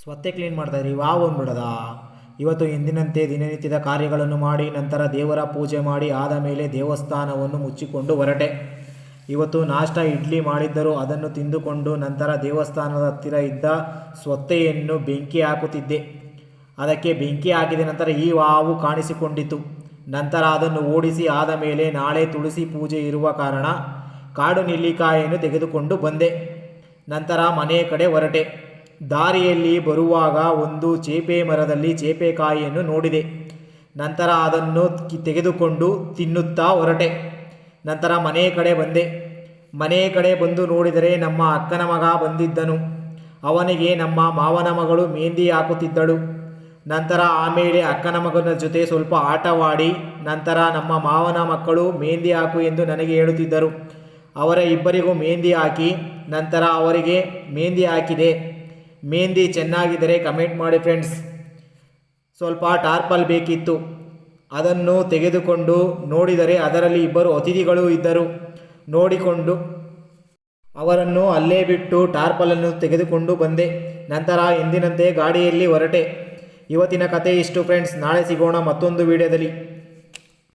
ಸ್ವತ್ತೆ clean ಮಾಡ್ತಾಯಿದ್ರಿ wow ಅಂದ್ಬಿಡದ. ಇವತ್ತು ಎಂದಿನಂತೆ ದಿನನಿತ್ಯದ ಕಾರ್ಯಗಳನ್ನು ಮಾಡಿ ನಂತರ ದೇವರ ಪೂಜೆ ಮಾಡಿ ಆದ ಮೇಲೆ ದೇವಸ್ಥಾನವನ್ನು ಮುಚ್ಚಿಕೊಂಡು ಹೊರಟೆ. ಇವತ್ತು ನಾಷ್ಟ ಇಡ್ಲಿ ಮಾಡಿದ್ದರು, ಅದನ್ನು ತಿಂದುಕೊಂಡು ನಂತರ ದೇವಸ್ಥಾನದ ಹತ್ತಿರ ಇದ್ದ ಸ್ವತ್ತೆಯನ್ನು ಬೆಂಕಿ ಹಾಕುತ್ತಿದ್ದೆ. ಅದಕ್ಕೆ ಬೆಂಕಿ ಹಾಕಿದ ನಂತರ ಈ ಹಾವು ಕಾಣಿಸಿಕೊಂಡಿತು. ನಂತರ ಅದನ್ನು ಓಡಿಸಿ ಆದ ಮೇಲೆ ನಾಳೆ ತುಳಸಿ ಪೂಜೆ ಇರುವ ಕಾರಣ ಕಾಡು ನೆಲ್ಲಿಕಾಯನ್ನು ತೆಗೆದುಕೊಂಡು ಬಂದೆ. ನಂತರ ಮನೆಯ ಕಡೆ ಹೊರಟೆ. ದಾರಿಯಲ್ಲಿ ಬರುವಾಗ ಒಂದು ಚೇಪೆ ಮರದಲ್ಲಿ ಚೇಪೆಕಾಯಿಯನ್ನು ನೋಡಿದೆ. ನಂತರ ಅದನ್ನು ತೆಗೆದುಕೊಂಡು ತಿನ್ನುತ್ತಾ ಹೊರಟೆ. ನಂತರ ಮನೆಯ ಕಡೆ ಬಂದೆ. ಮನೆಯ ಕಡೆ ಬಂದು ನೋಡಿದರೆ ನಮ್ಮ ಅಕ್ಕನ ಮಗ ಬಂದಿದ್ದನು. ಅವನಿಗೆ ನಮ್ಮ ಮಾವನ ಮಗಳು ಮೆಹಂದಿ ಹಾಕುತ್ತಿದ್ದಳು. ನಂತರ ಆಮೇಲೆ ಅಕ್ಕನ ಮಗನ ಜೊತೆ ಸ್ವಲ್ಪ ಆಟವಾಡಿ ನಂತರ ನಮ್ಮ ಮಾವನ ಮಕ್ಕಳು ಮೆಹಂದಿ ಹಾಕು ಎಂದು ನನಗೆ ಹೇಳುತ್ತಿದ್ದರು. ಅವರ ಇಬ್ಬರಿಗೂ ಮೆಹಂದಿ ಹಾಕಿ ನಂತರ ಅವರಿಗೆ ಮೆಹಂದಿ ಹಾಕಿದೆ. ಮೆಹಂದಿ ಚೆನ್ನಾಗಿದ್ದರೆ ಕಮೆಂಟ್ ಮಾಡಿ ಫ್ರೆಂಡ್ಸ್. ಸ್ವಲ್ಪ ಟಾರ್ಪಲ್ ಬೇಕಿತ್ತು, ಅದನ್ನು ತೆಗೆದುಕೊಂಡು ನೋಡಿದರೆ ಅದರಲ್ಲಿ ಇಬ್ಬರು ಅತಿಥಿಗಳು ಇದ್ದರು. ನೋಡಿಕೊಂಡು ಅವರನ್ನು ಅಲ್ಲೇ ಬಿಟ್ಟು ಟಾರ್ಪಲನ್ನು ತೆಗೆದುಕೊಂಡು ಬಂದೆ. ನಂತರ ಎಂದಿನಂತೆ ಗಾಡಿಯಲ್ಲಿ ಹೊರಟೆ. ಇವತ್ತಿನ ಕತೆ ಇಷ್ಟು ಫ್ರೆಂಡ್ಸ್. ನಾಳೆ ಸಿಗೋಣ ಮತ್ತೊಂದು ವಿಡಿಯೋದಲ್ಲಿ.